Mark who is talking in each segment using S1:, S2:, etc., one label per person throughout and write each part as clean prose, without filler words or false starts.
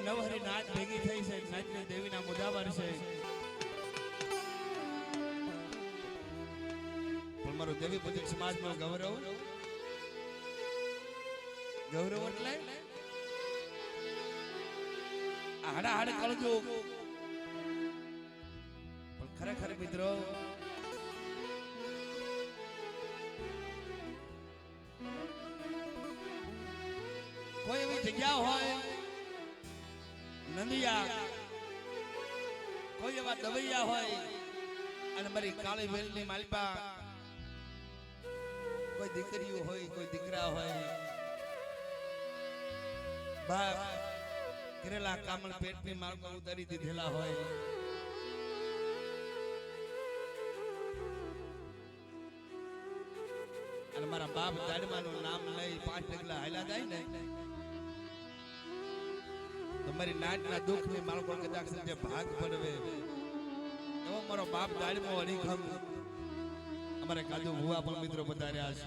S1: નવહરી નાચ ભેગી થઈ છે, નાચની દેવીના મુદાબર છે. પણ મારું દેવી પૂજક સમાજનો ગૌરવ એટલે હાડા હાડ કળજો. પણ ખરેખર મિત્રો કોઈ એવી જગ્યા હોય નંદિયા, કોઈ એવા દવૈયા હોય અને મારી કાળી વેલની માલપા કોઈ દીકરીઓ હોય, કોઈ દીકરા હોય, બાપ કરેલા કામળ પેટની માલમાં ઉતારી દીધેલા હોય, અને મારા બાપ દાડમાનું નામ લઈ 5 ડગલા હાલ્યા જાય ને તો મારી નાટના દુઃખની માલકો કદાચ જે ભાગ પડવે એવો મારો બાપ દાડમો અડીખમ અમારે કાજુ ભુવા પણ મિત્રો પધાર્યા છે.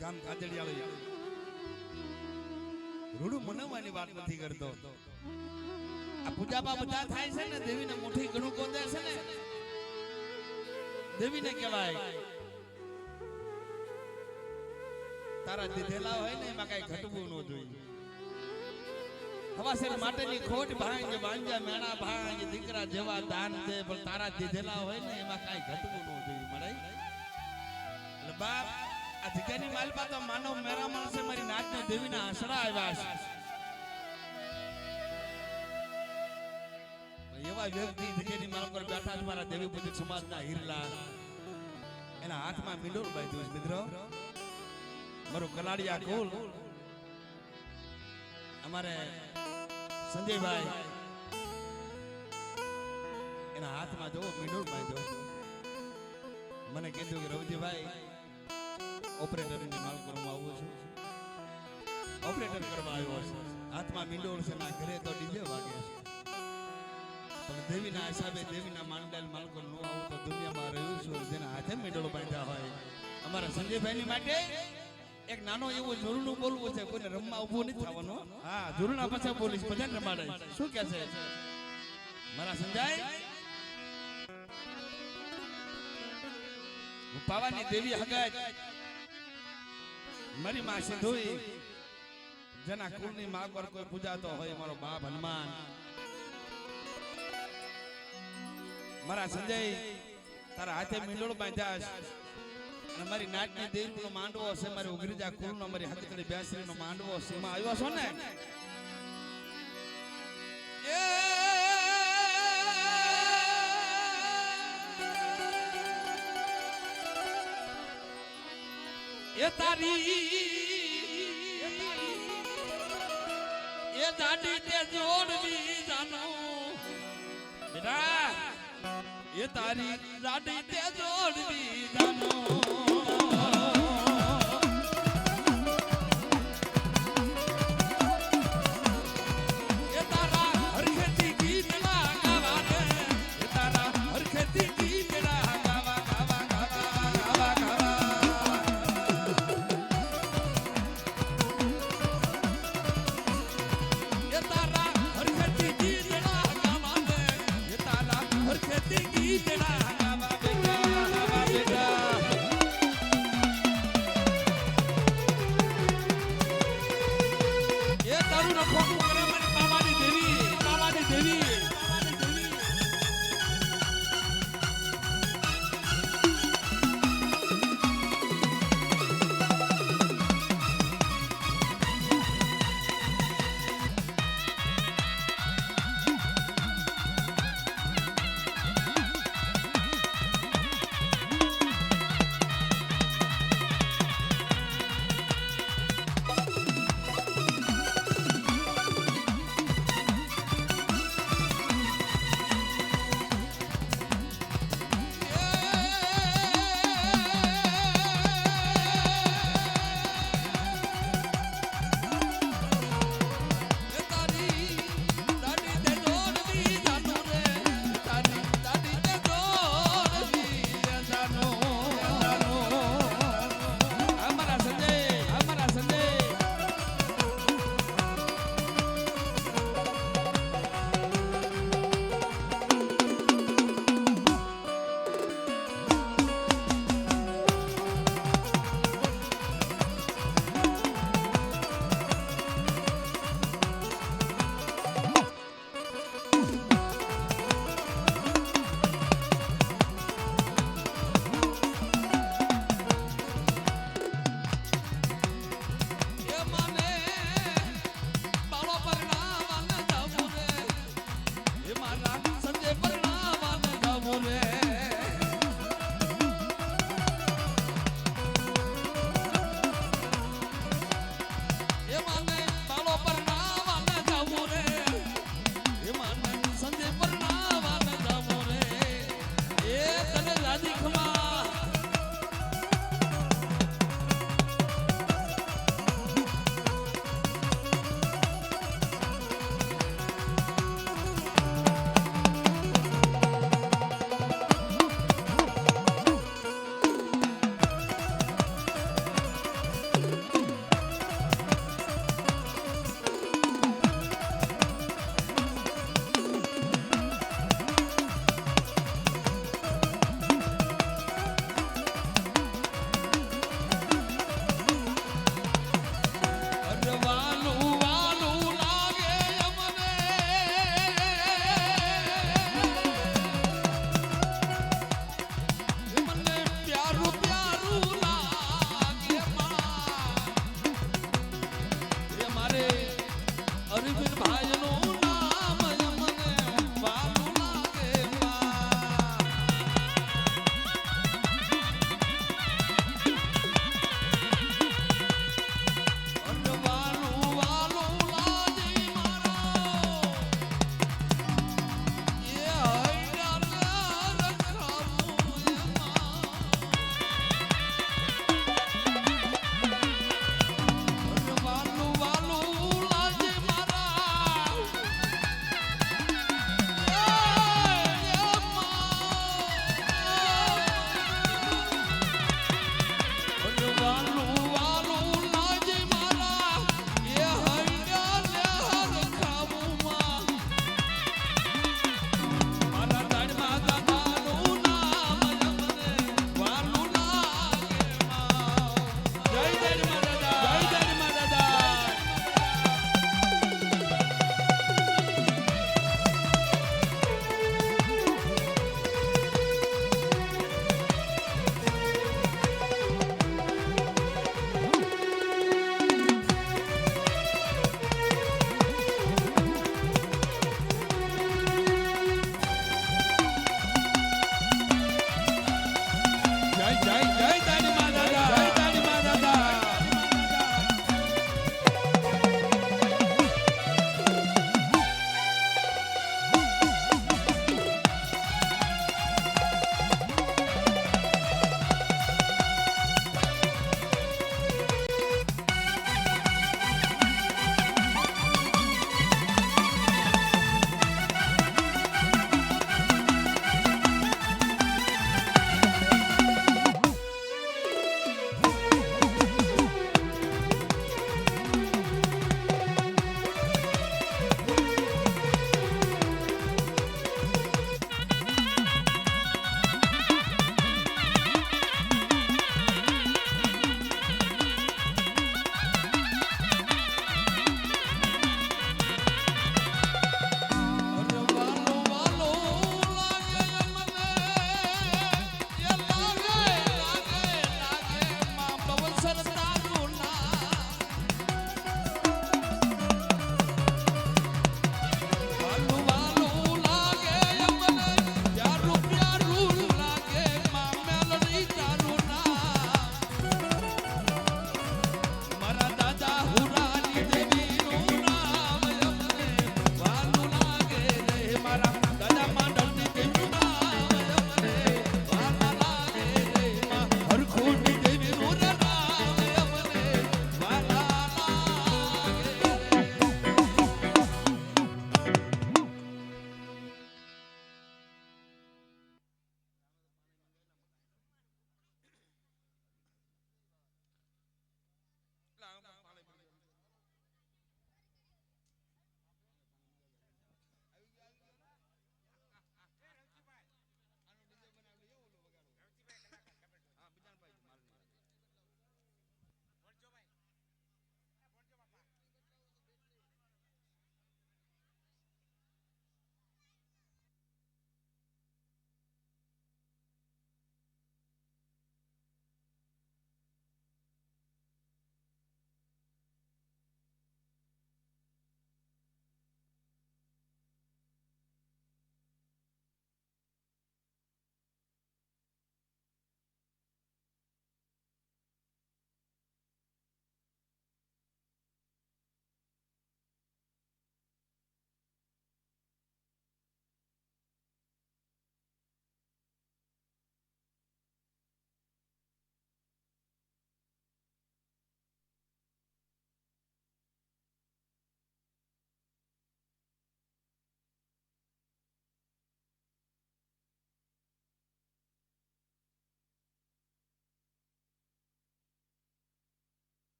S1: ગામ કાજળિયાળી રૂડું મનાવવાની વાત નથી કરતો. આ પૂજાપા બધા થાય છે ને, દેવીને મુઠ્ઠી ઘણું કોદે છે ને, દેવીને કહેવાય તારા દીધેલા હોય ને એમાં કઈ ઘટવું ન જોઈએ. હવાસેર માટેની ખોટ ભાંગ, વાંજા મેણા ભાંગ, દીકરા જેવા દાન દે, પણ તારા દીધેલા હોય ને એમાં કઈ ઘટવું ન જોઈએ. મળે એટલે બાપ આ જગ્યાની માલપા તો માનવ મેરા માણસે મારી નાચને દેવીના આશરા આવ્યા છે. એવા વ્યક્તિ જગ્યાની માલ પર બેઠા છે મારા દેવી પૂજક સમાજના હીરલા, એના હાથમાં મીંડોળ બાંધ્યું છે. મિત્રો મારું કલાડિયા કુલ અમારે સંજયભાઈ એના હાથમાં જો મીંડોળ બાંધ્યો. મને કીધું કે રવજીભાઈ ઓપરેટરની માલ કરવા આવું છું, ઓપરેટર કરવા આવ્યો છે, હાથમાં મીંડોળ છે, ના ઘરે તો ડીજે વાગે છે. પણ દેવીના હિસાબે દેવીના માંડેલ માલકો નો આવું તો દુનિયામાં રહ્યું છું જેના હાથે મીંડોળ બાંધ્યા હોય. અમારા સંજયભાઈની માટે એક નાનો એવો ઝૂરણું બોલવું છે, કોઈને રમવા ઊભું નથી થવાનું. હા, ઝૂરણા પછી બોલીશ, બધાને રમાડે. શું કહે છે મારા સંજય? પાવાની દેવી હગત મારી માં સિંધુઈ, જેના કુળની માં પર કોઈ પૂજાતો હોય, મારો બાપ હનુમાન, મારા સંજય તારા હાથે મીંડોળ બાંધ્યા છે. અને મારી નાટની દેવીનો માંડવો છે, મારી ઉગરીજા કુળનો, મારી હાથકડી બેસરીનો માંડવો છે. એમાં આવ્યો છો ને એ તારી એ દાડી તે જોડવી જાનો બેટા, એ તારી દાડી તે જોડવી જાનો.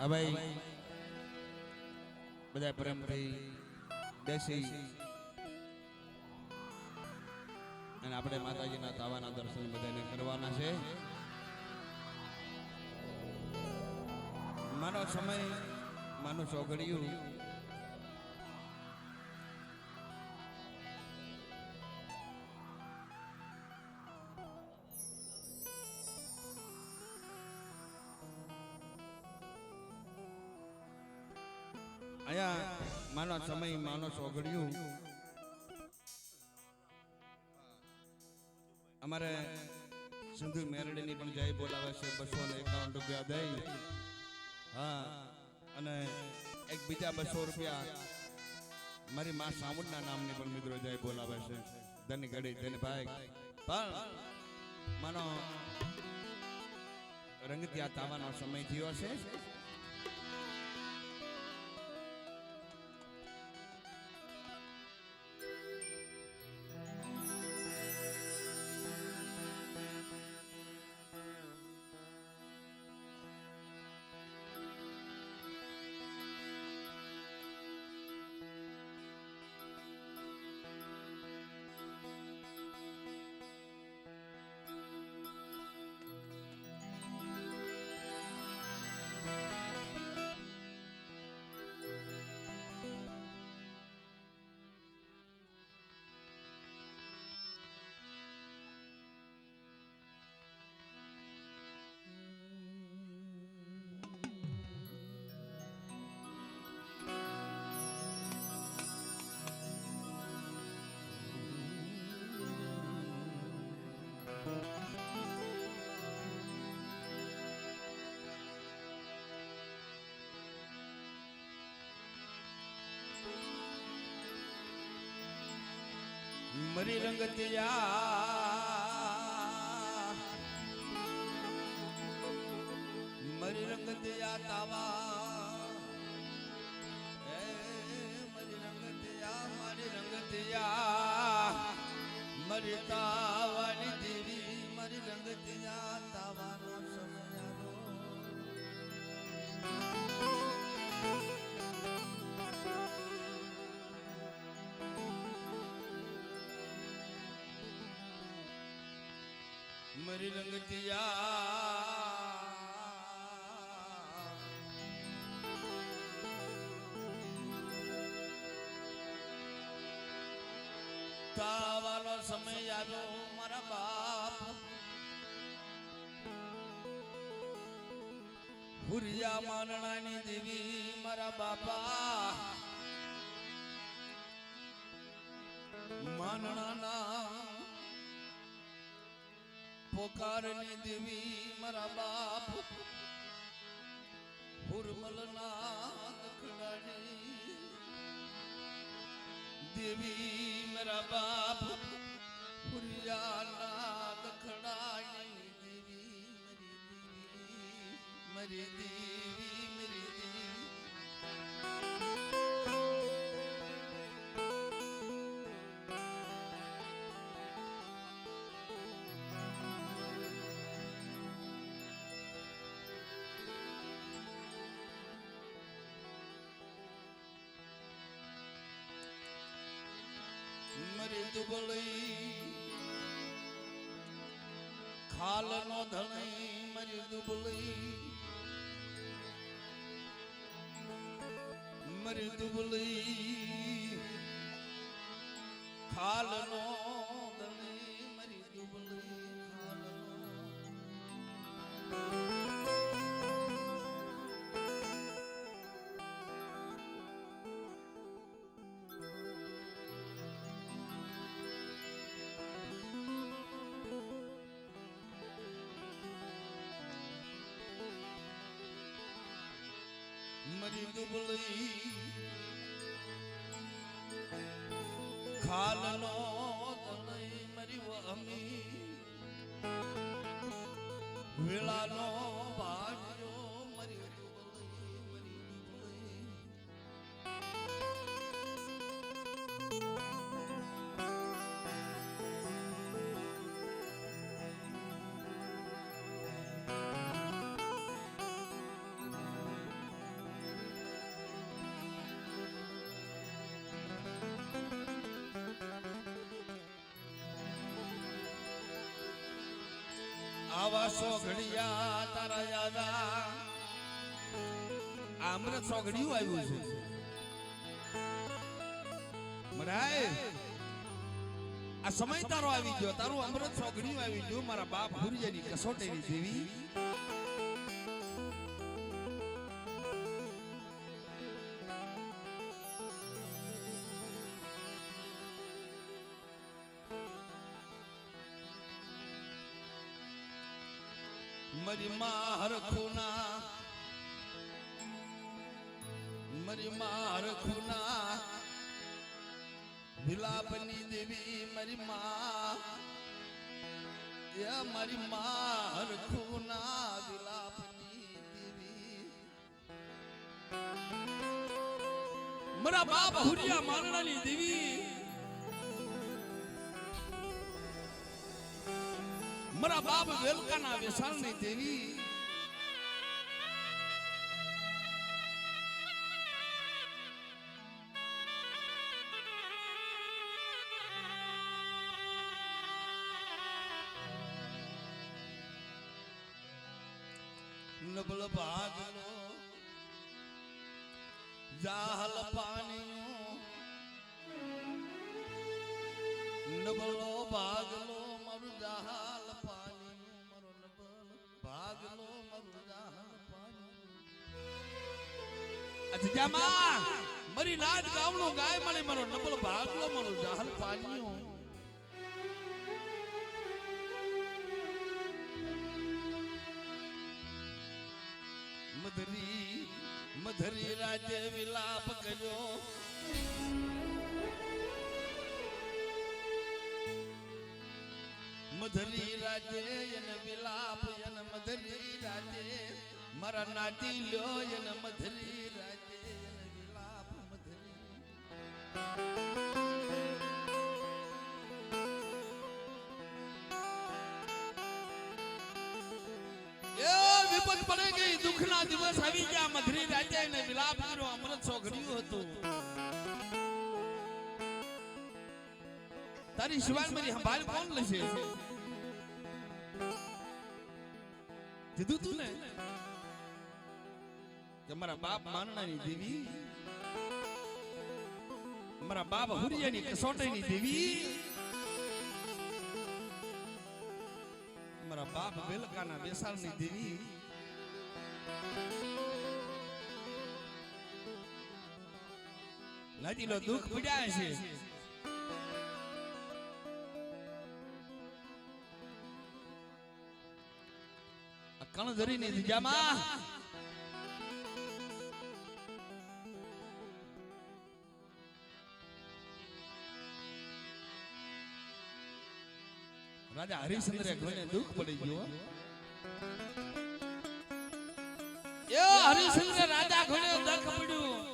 S1: આ ભાઈ બધા પ્રેમથી બેસી અને આપણે માતાજીના તાવાના દર્શન બધાને કરવાના છે. માનો સમય માનું ચોઘડિયું અહીંયા માનો સમય માનો ચોઘડિયું અમારે સિંધુ મેરડીની પણ જય બોલાવે છે 251 રૂપિયા દઈ. હા, અને એક બીજા 200 રૂપિયા મારી માં સામુદના નામની પણ મિત્રો જય બોલાવે છે. ધની ઘડી ધની ભાઈ પણ માનો રંગતિયા તાવાનો સમય થયો છે. મરી રંગતિયા તાવા હે મરી રંગતિયા મરી તાવાની દેવી મરી રંગતિયા તાવાનો સમય મરી રંગતિયા તાવાનો સમય આવ્યો મારા બાપ હુરિયા માનણાની દેવી મારા બાપા માનણાના પોકારની દેવી મારા બાપ હુરમલના દખડાની દેવી મારા બાપ હુરિયાના દખડાની દેવી મારી દેવી મારી દેવી મરી દુબળી ખાલ નો ધણી મરી દુબળી મરી દુબળી ખાલ નો ધણી મરી દુબળી ખાલ મરી દુબળી ખાલનો તણઈ મરી વહમી વેળાનો ભાગ્યો મરી દુબળી મરી દુબળી આવા સોઘડિયા તારા યાદા અમૃત સોઘડિયું આવ્યું છે મરાય આ સમય તારો આવી ગયો તારું અમૃત સોઘડિયું આવી ગયું મારા બાપ ભુરિયાની કસોટીની દેવી મરી માં હરખુના મરી માં હરખુના વિલાપની દેવી મરી માં મારી માં હરખુના વિલાપની દેવી મારા બાપ હુરિયા મારણાની દેવી મારા બાપ વેલકાના વેસાણની દેવી નબળ ભાગલો જાહલ પાણીઓ નબળો ભાગલો મારું જાહલ પાણીઓ મારો નબળ ભાગલો મારું જાહલ પાણીઓ અજજામા મારી નાદ ગાવનો ગાય મને મારો નબળ ભાગલો મારું જાહલ પાણીઓ મધરી મધરી રાજે વિલાપ કર્યો મધરી રાજે એને વિલાપ એને મધરી રાજે મારા નાટી લ્યો એને મધરી રાજે એને વિલાપ મધરી વિપત પડે ગઈ દુઃખના દિવસ આવી ગયા મધરી રાજે ને વિલાપ કર્યો અમૃત સોઘડ્યું હતું તારી શિવાય મારી સંભાળ કોણ લેશે કીધું તું ને કે મારા બાપ માનણાની દેવી મારા બાપ હુરિયાની કસોટીની દેવી મારા બાપ વેલકાના વેસાણની દેવી લાજીલો દુઃખ પડ્યા છે કણધરીની દિજામાં રાજા હરિશ્ચંદ્રે ઘણે દુઃખ પડી ગયો એ હરિશ્ચંદ્ર રાજા ઘણે દુઃખ પડ્યું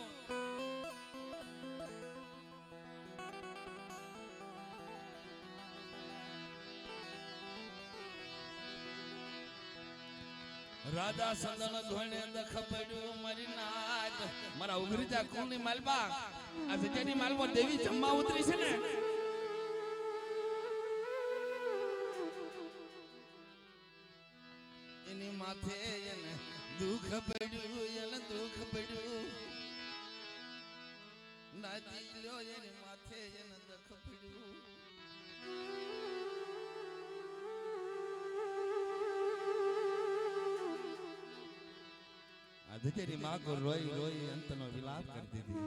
S1: રાજા સંદન ધોણે દખ પડ્યું મારી નાદ મારા ઉઘરીજા કોની માલબા આ જગ્યાની માલબા દેવી જમવા ઉતરી છે ને એની માથે એને દુઃખ પડ્યું એને દુઃખ પડ્યું નાચી લ્યો એની માથે એને દુઃખ પડ્યું ધીરી માં કો રોઈ રોઈ અંતનો વિલાપ કરી દીધી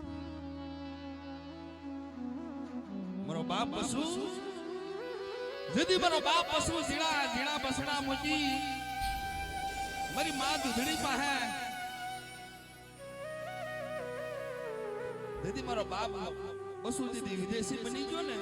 S1: મારો બાપ પશુ જદી મારો બાપ પશુ ઝીણા ઝીણા બસડા મૂકી મારી માં દૂધડી પાસે જદી મારો બાપ પશુ દીદી વિદેશી બની ગયો ને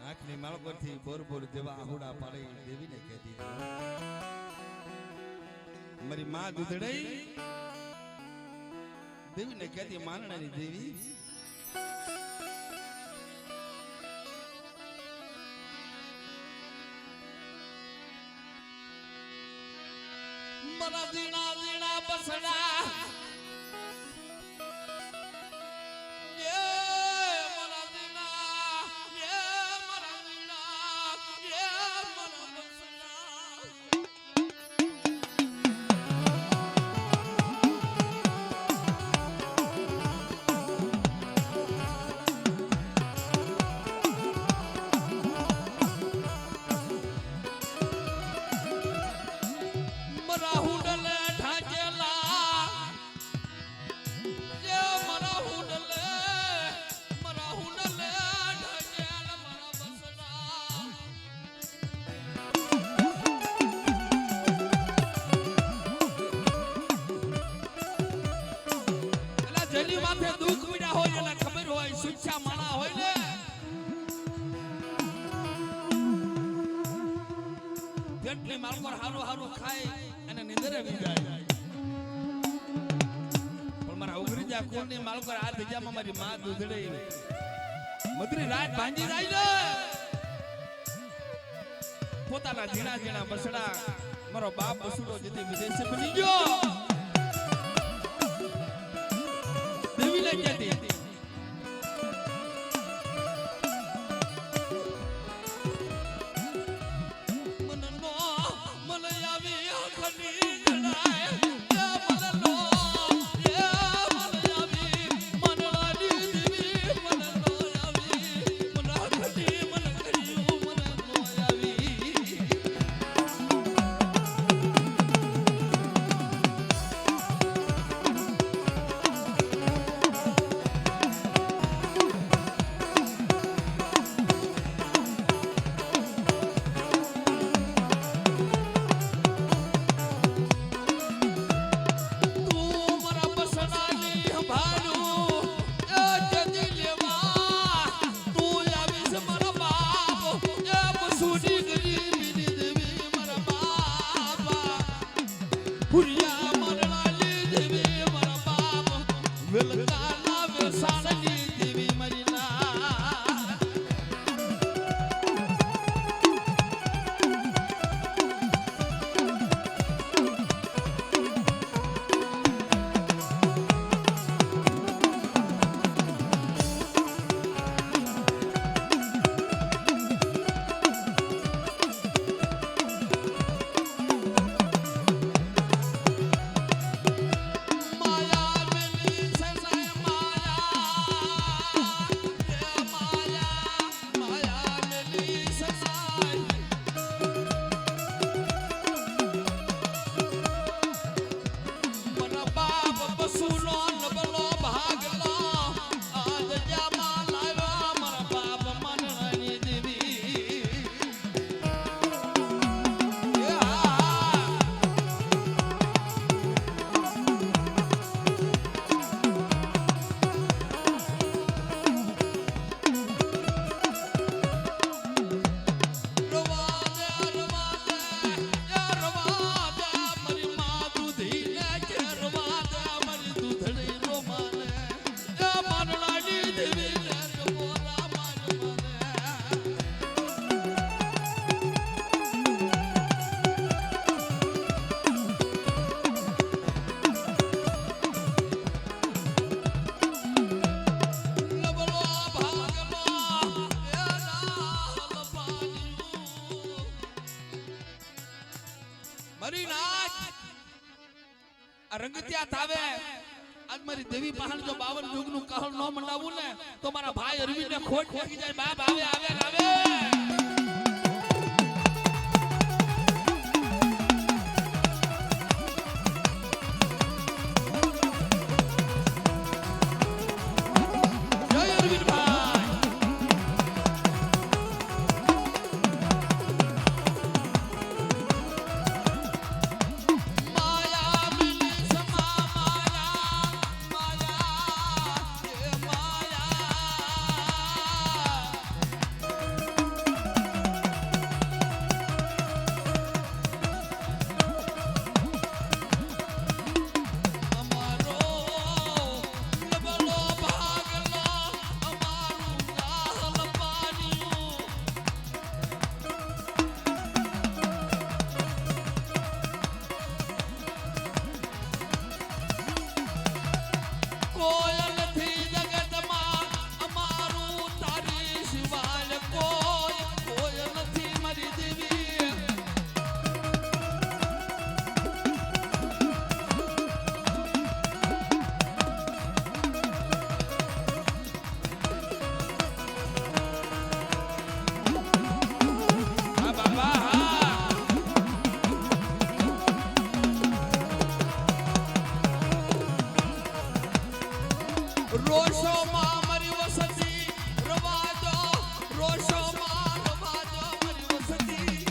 S1: આંખની માળકોથી બોર બોર જેવા આહુડા પાડી દેવીને કહેતી મારી માં દૂધડઈ દેવીને કહેતી માનણાની દેવી મારા ઝીણા ઝીણા બસડા જેની માથે દુઃખ પીડા હોય એને ખબર હોય સુચ્છા માણા હોય ને કેટલી માલકોર હારું હારું ખાય અને નિંદરે આવી જાય પણ મારા ઉઘરી જા કોની માલકોર આ ધજામાં મારી માં દૂધડે મધરી રાત ભાંજી જાય ને પોતાના ઝીણા ઝીણા બસડા મારો બાપ બસુડો જેથી વિદેશી બની ગયો રંગત્યા થાવે આજ મારી દેવી પહાણ જો 52 યુગનું કહળ ન મંડાવું ને તો મારા ભાઈ અરવિંદને ખોટ લાગી જાય બાપ આવે આવે આવે રોશોમાં મારી વસતી રવાજો રોશોમાં રવાજો મારી વસતી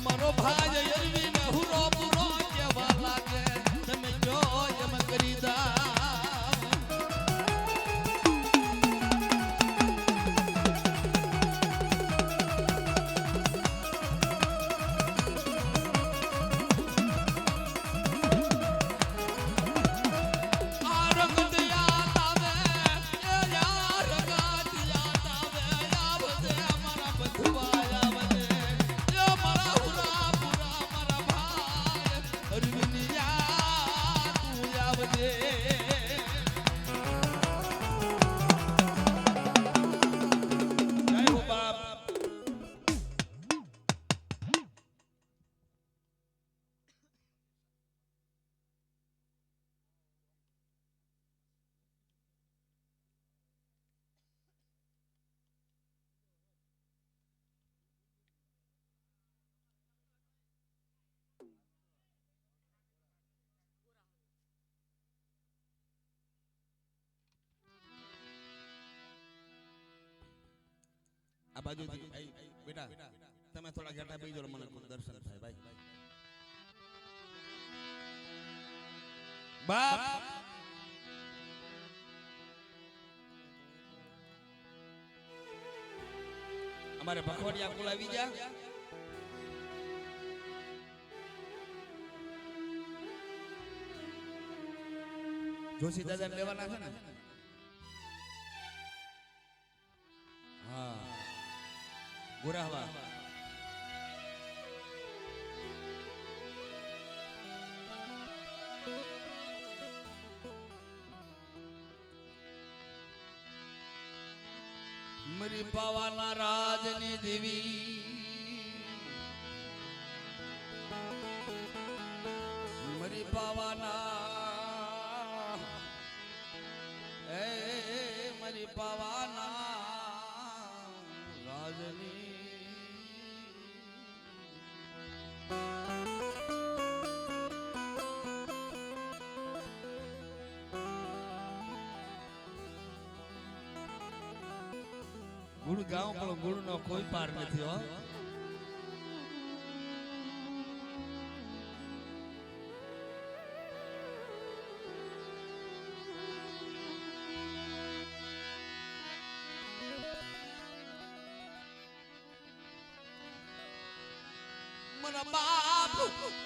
S1: મારો ભાઈ અરવી ને હુરો પૂરો કેવા લાગે તમે જો એમ કરી દા આ બાજુ બેટા તમે થોડા ઘાટા બેસી જાઓ મને દર્શન થાય ભાઈ બાપ અમારે ભખવડિયા કુલ આવી જા જોશી દાદા લેવાના છે ને હા ગુરાહવા મરી પાવાના રાજની દેવી મરી પાવાના એ મરી પાવાના રાજની ગુણ ગાઉં પણ ગુણ નો કોઈ પાર નથી હો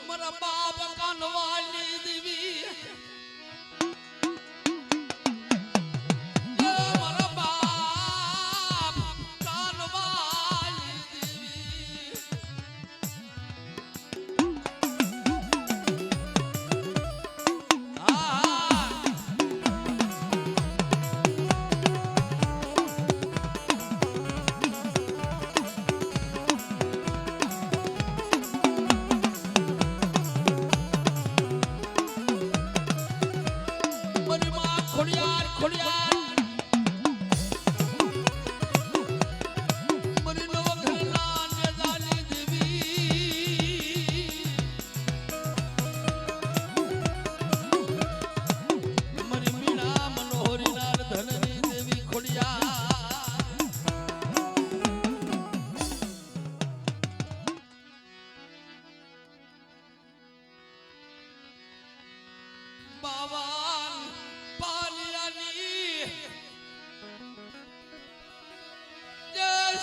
S1: મારા બાપ કાનવાલી દેવી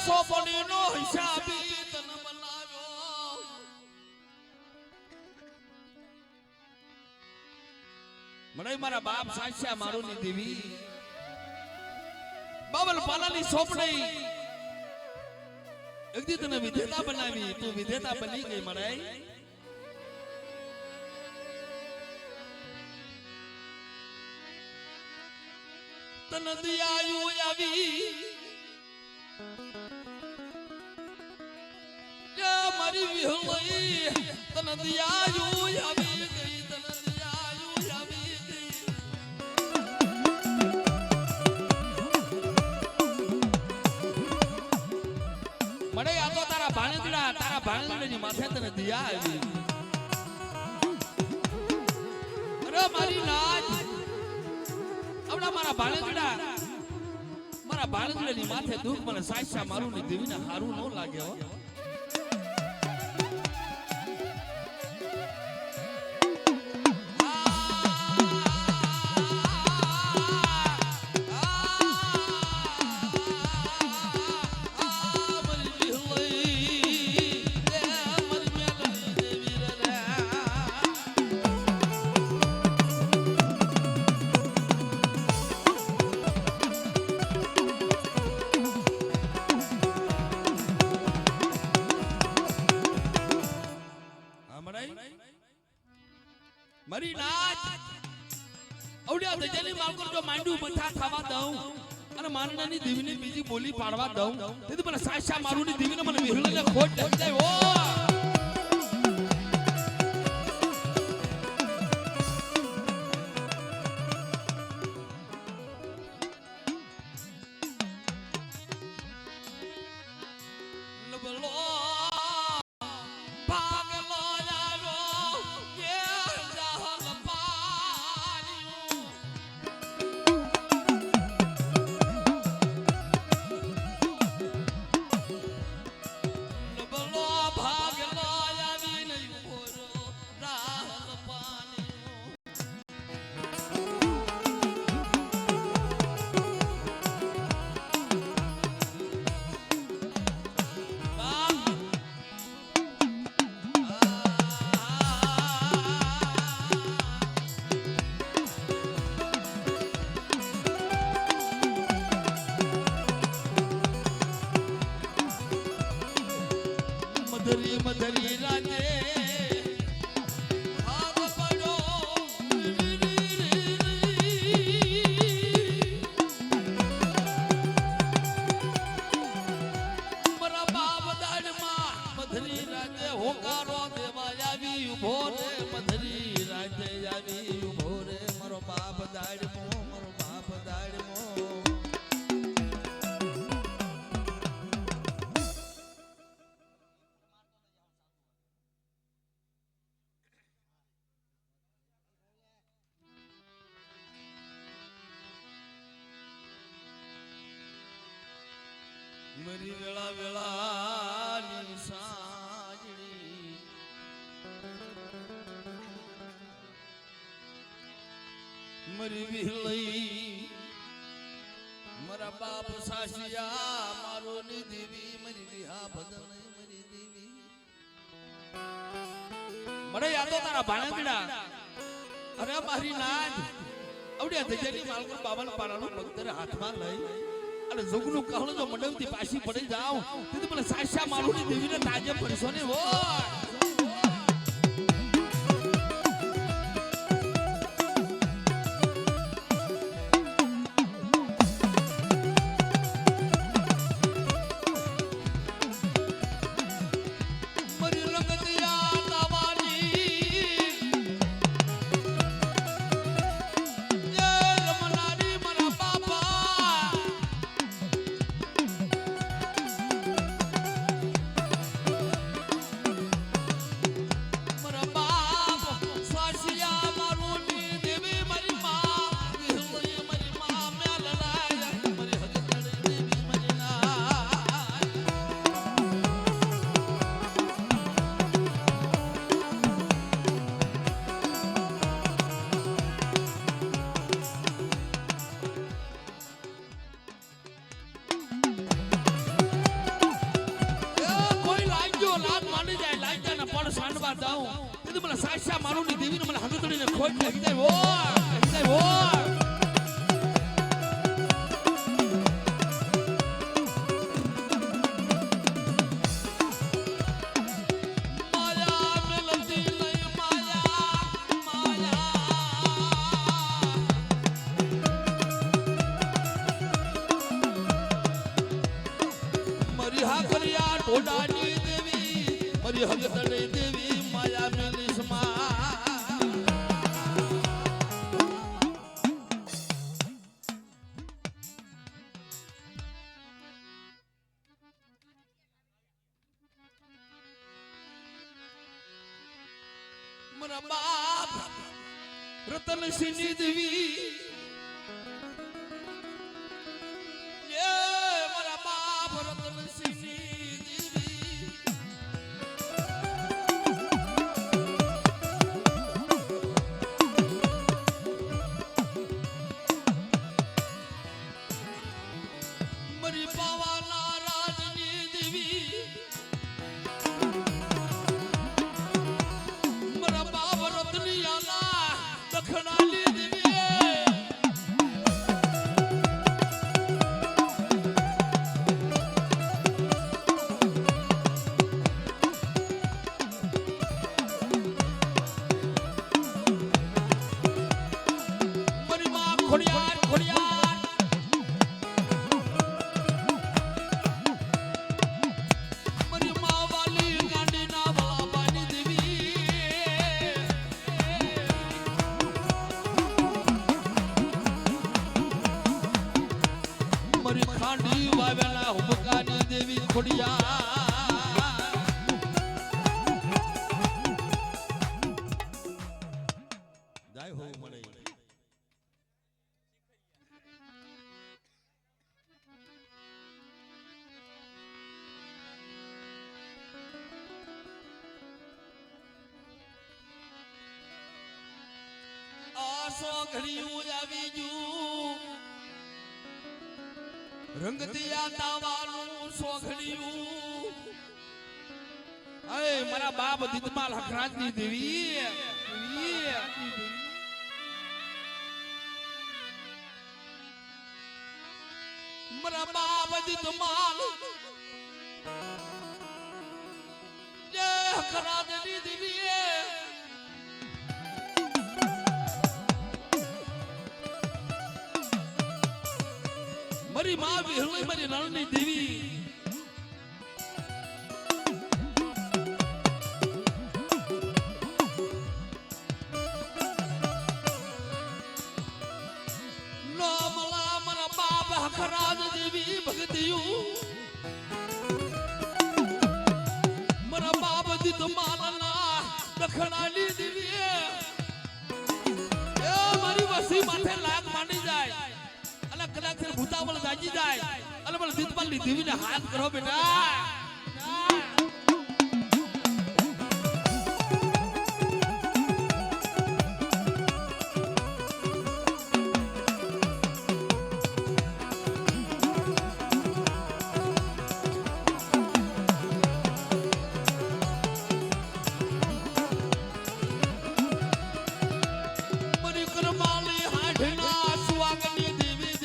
S1: સોપડીનો હિસાબી તન બનાવ્યો મને મારા બાપ સાચા મારું ની દેવી બાબલ પાલાની સોપડી એક દી તને વિધેતા બનાવી તું વિધેતા બની ગઈ મને તન દિયાયું આવી મારી વિહળી તન દિયાયું આવી ગઈ તન દિયાયું આવી ગઈ મને આ તો તારા ભાણેજની માથે તને દિયા આવી અરે મારી નાચ આપણા મારા ભાણેજડાની માથે દુઃખ મને સાચા મારું ને દેવીને હારું ન લાગે હો. મારી નાચ અવડિયા દજાની માલકો જો માંડ્યું મથા ખાવા દઉં અને મારણાની દેવીને બીજી બોલી પાડવા દઉં તેથી મને સાચા મારુની દેવીને મને વિહળને ખોટ લાગી જાય ઓ. મધરી રાતે હાથ પડો મારા બાપ દાડમાં મધરી રાતે હોકારો દેવા આવી ઉભો રે મધરી રાતે આવી ઉભો રે મારો બાપ દાડમો મારો બાપ દાડમો. મરી વેળા વેળાની સાંજળી મરી વિહળઈ મારા બાપ સાસિયા મારો ની દેવી મરી વિહા ભદન મરી દેવી મને યાદો તારા ભાણેજડા અરે મારી નાચ અવડિયા દજાની માલકો બાવન પારાનો પગદર હાથમાં લઈ અને જોગનું કહું જો મંડપથી પાછી પડી જાવ તેથી મને સાચા મારુની દેવીને તાજે પડશો ને ઓ. સાંડવા જાઉં તેથી મને સાચા મારુની દેવીને મને હગતડીને ખોટ લાગી જાય ઓ લાગી જાય ઓ. મરી હા કર્યા ટોડાની દેવી મરી હગતડી દેવી માયા મેલિસમાં મારા બાપ રતનસિંહની દેવી ખોડિયાર ખોડિયાર મારી માવાલી ગાંડીના બાબાની દેવી મારી ખાંડી વાવેલા હુબકાની દેવી ખોડિયાર જાય હો મળે આસો ઘડિયું આવી ગયું રંગ દિયા તાવાનું સોઘડિયું અય મારા બાપ દીતમાલ હકરાજની દેવી મારા બાપ દીતમાલ જય હકરાજની દેવી મારી માં વિહળી મારી રણની દેવી નોમલા મારા બાપ હકરાજ દેવી ભગતિયું મારા બાપ દીત માલના દખણાની દેવી એ મારી વસી માથે લાગ માંડી જાય કદાચ ભૂતાવળ જાજી જાય અને મને દીતપાલની દેવીને હાથ કરો બેટા મરી કરમાલી હાઢના સ્વાગની દેવી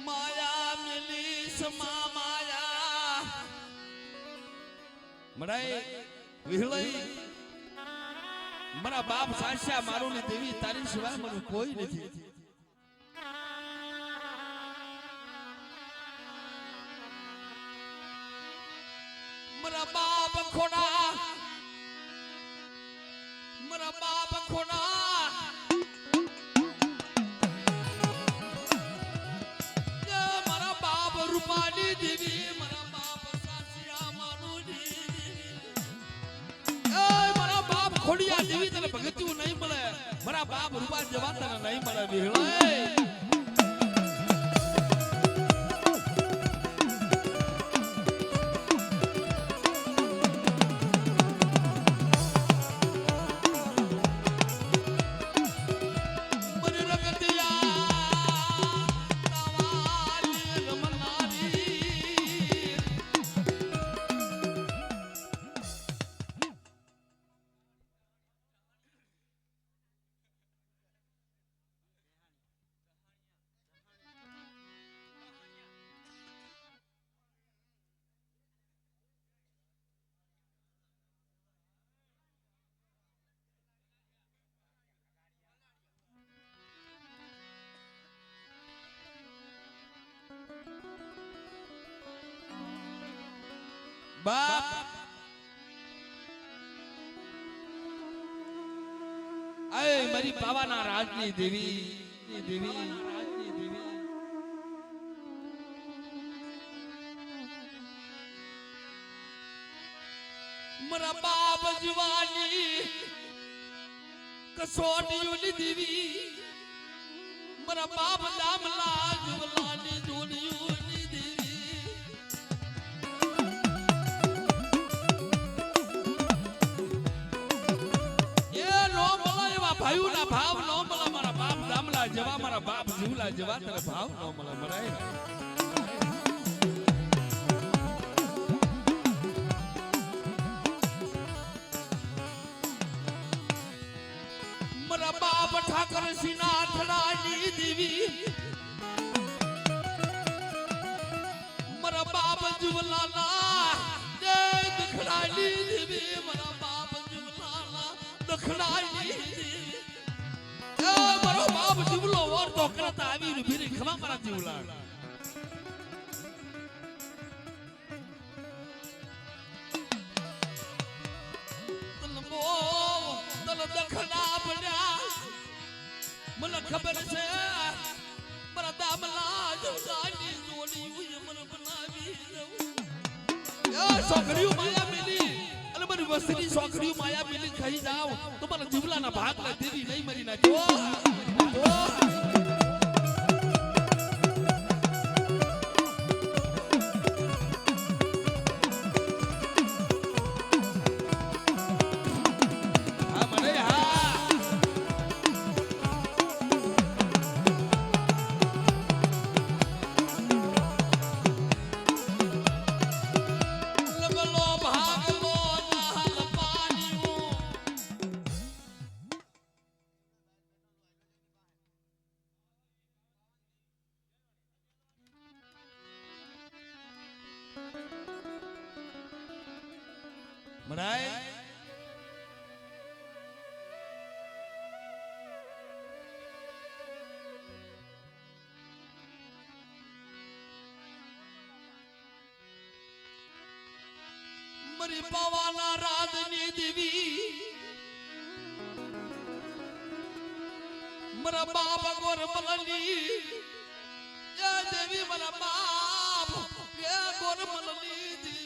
S1: માયા મિલી સમા માયા મરાય વિહળઈ મારા બાપ સાસ્યા મારું ને દેવી તારી સિવાય મને કોઈ નથી મારા બાપ ખોડા મારા બાપ ખોડા મારા બાપ રૂપાની દેવી મારા બાપ સાસિયા માનું મારા બાપ ખોડિયા દેવી તને ભગત્યું નહીં મળે મારા બાપ રૂપા જવા તને નહીં મળે વિહળાય બાપ અય મારી પાવાના રાજની દેવી મારા બાપ જવાની કસોટીઓની દેવી મારા બાપ દામલા જુવલાની જોડીઓની ભાવ નો મળે મારા બાપ દામલા જેવા મારા બાપ જીવલા જેવા તને ભાવ નો મળે મરાય મારા બાપ ઠાકર સિંહના થડાની દેવી મારા બાપ જીવલાના જય દખડાની દેવી મારા બાપ જીવલાના દખડાની મારો બાપ જીવલો ઓર તો કરતા આવી ભીરી ખમા મારા જીવલા તલમો તલ દખડા પડ્યા મને ખબર છે મારા દામલા જવડાની જોડી હું મને બનાવી દઉં છોકરીઓ માયા મિલી અને મારી વસ્તીની છોકરીઓ માયા મિલી ખાઈ જાવ તો મારા જીવલાના ભાગલા દેવી નહીં મરી ના જો મરાય મરી પાવાના રાતની દેવી મારા બાપ ગોર મલની એ દેવી મારા બાપ એ ગોર મલની દેવી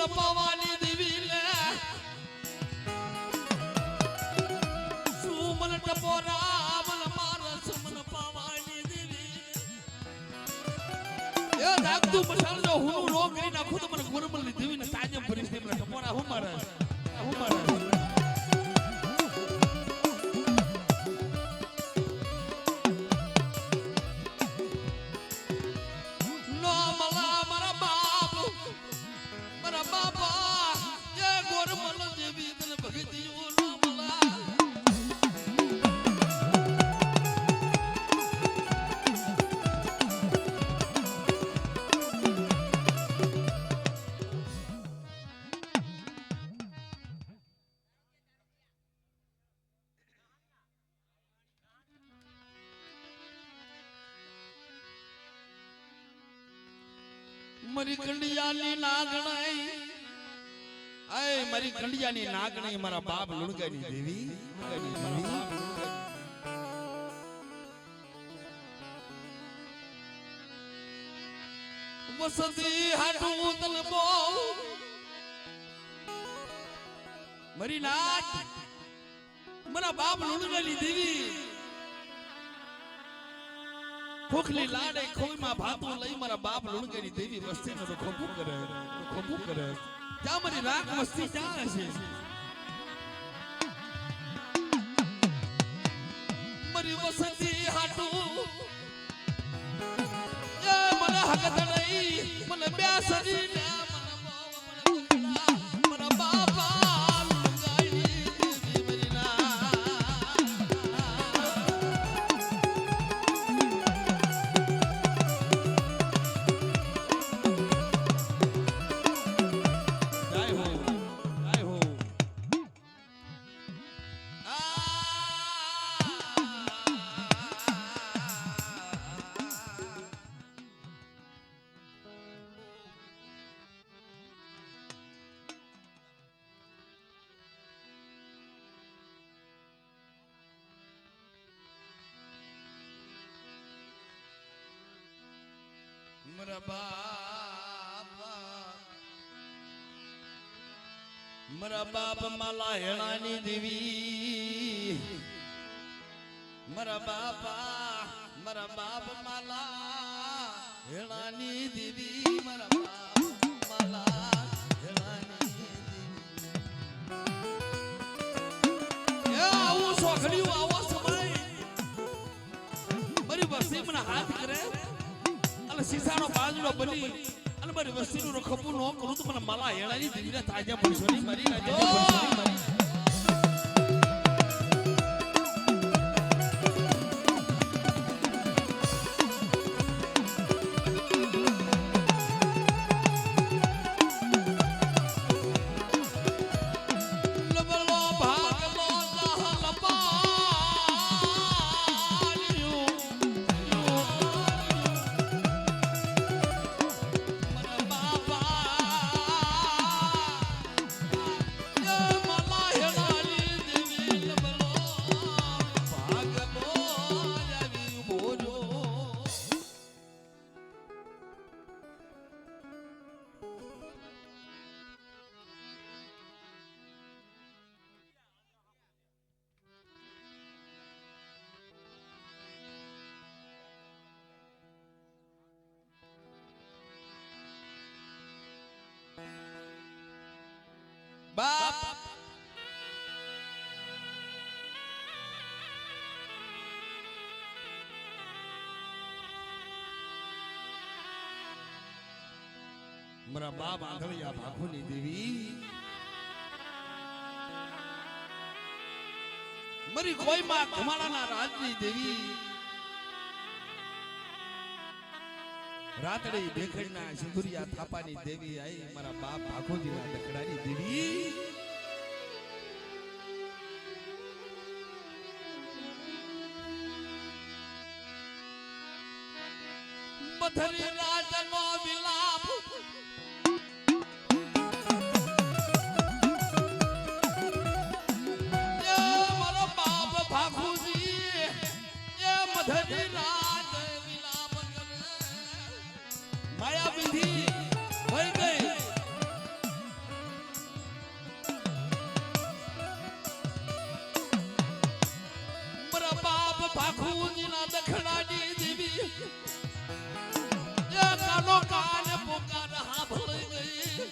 S1: પાવાની દેવી લે સુમન ટપોરા મન મારસ મન પાવાની દેવી એ દાગતું મસાલ જો હું રોગ કરી નાખું તો મને ગુરમલ ની દેવી ને તાજમ ભરીશ ને મને ટપોરા હું મારે મારી કંડિયાની નાગણાઈ આય મારી કંડિયાની નાગણાઈ મારા બાપ લુણગાની દેવી વસતી હાટું તલબો મારી નાગ મારા બાપ લુણગાની દેવી ખોખલી લાડે ખોઈમાં ભાતું લઈ મારા બાપ લુણગેરી દેવી વસ્તીનો તો ખોખું કરે ત્યાં મારી રાગ વસ્તી ચાલે છે મારી વસતી હાટું એ મને હક દડઈ મને બેસરી ને મારા બાપા લુણગાઈ દેવી મારી ના મારા બાપ માલા હેણાની દેવી મારા બાપા મારા બાપ માલા હેણાની દીદી મારા બાપ માલા હેણાની દીદી એ આવું સોખડ્યું આવો સમય મારી વસ્તી મને હાથ કરે અને સીસાનો બાજુનો બની અને મારી વસ્તીનું રખપું ન કરું તો મને માલા હેણાની દીદીને તાજા પડશો નહીં મારી તાજા પડશો નહીં મારી બાપ મારા બાપ આંધળિયા ભાખોની દેવી મારી કોઈ માં ધમાડાના રાજની દેવી રાતડી દેખડના સિંદુરિયા થાપાની દેવી આઈ મારા બાપ ભાખોજીના દખડાની દેવી મથરી રાજનો વિલાપ એ મારા બાપ ભાખોજી એ મથરી રાજ વિલાપ કરે માયા વિધિ થઈ ગઈ મારા બાપ ભાખુજીના દખડાની દેવી એ કાનો કાન પોકાર હા ભળી ગઈ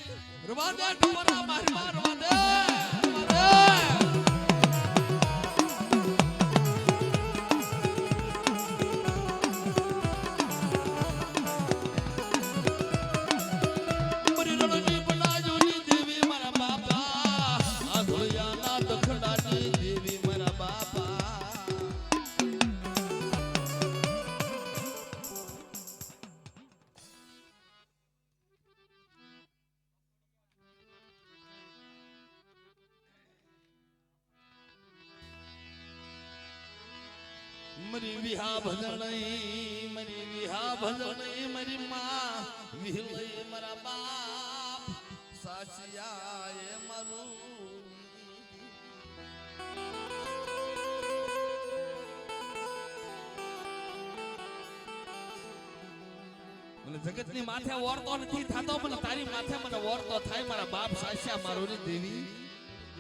S1: રવાદે ડોરા મારવા રવાદે મરી વિહા ભજણઈ મરી વિહા ભજણઈ મરી માં વિહલઈ મારા બાપ સાચિયા એ મારું મને જગતની માથે ઓરતો નથી થાતો મને તારી માથે મને ઓરતો થાય મારા બાપ સાચિયા મારું ની દેવી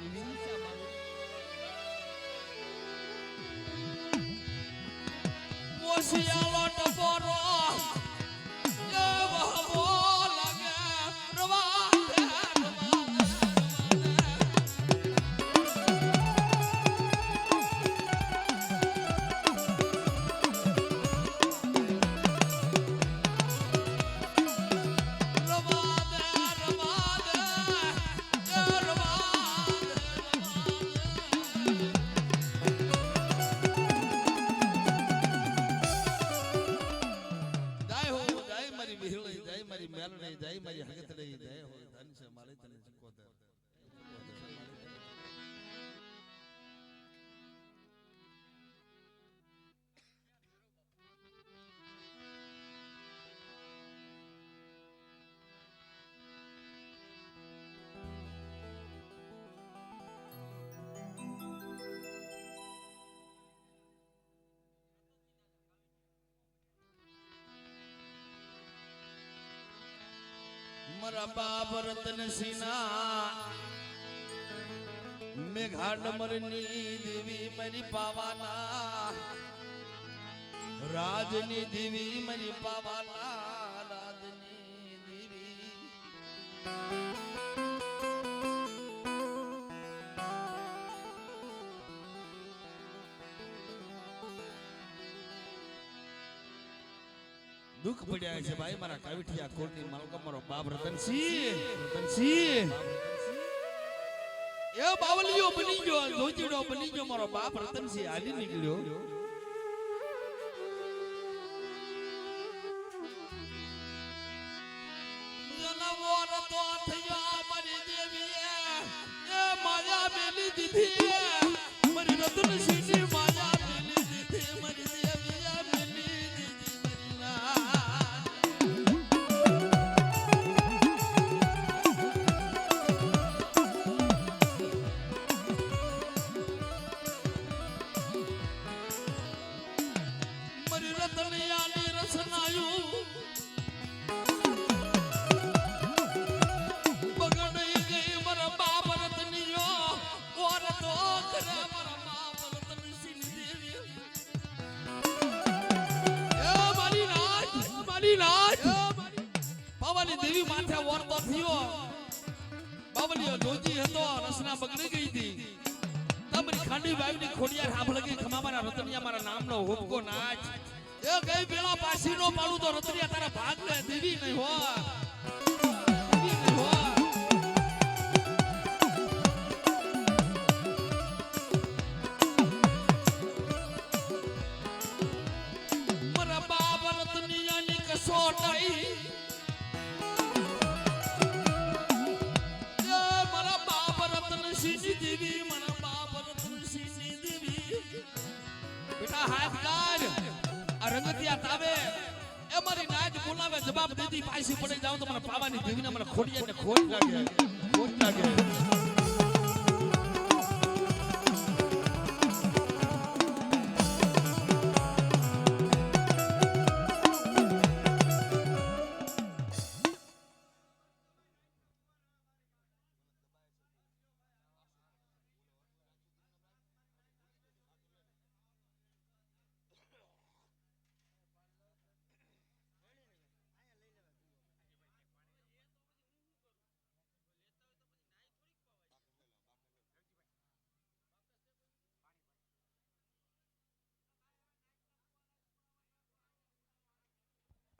S1: દેવી ઓશિયાલો ટપોરો એ વહવો લાગે રવાદે મારા બાપ રતન સિંહના મેઘાડમરની દેવી મારી પાવાના રાજની દેવી મારી પાવાલા રાજની દેવી દુઃખ પડ્યા છે ભાઈ મારા કાવીઠિયા કોટની માલકો મારો બાપ રતનસિંહ એ બાવલીઓ બની ગયો જોજીડો બની ગયો મારો બાપ રતનસિંહ હાલી નીકળ્યો માયા મેલી દીધી મારી રતનસિંહની માયા મેલી દીધી મારી દેવીયા મેલી દીધી મારી રતનિયાની રસનાયું બાવલી દેવી માથે વરતો થયો બાવલીઓ જોજી હતો રસના બગડી ગઈ હતી તમારી ખાંડી વાવની ખોડિયાર હાંભળગી ખમા મારા રતનિયા મારા નામનો હુબકો નાચ એ ગઈ પેલા પાસીનો પાડું તો રતનિયા તારા ભાગ લે દેવી નહીં હો દેવી નહીં હો મારા બાપ રતનિયાની કસોટાઈ રંગતિયા તાવે એ મારી નાચ બોલાવે જવાબ દેતી પાછી પડી જાવ તો મને પાવાની દેવીને મને ખોડિયા ને ખોટ લાગે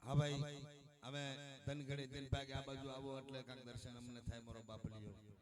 S1: હા ભાઈ હવે ધનગઢે દિન પાકે આ બાજુ આવો એટલે કાંક દર્શન અમને થાય મારો બાપ લ્યો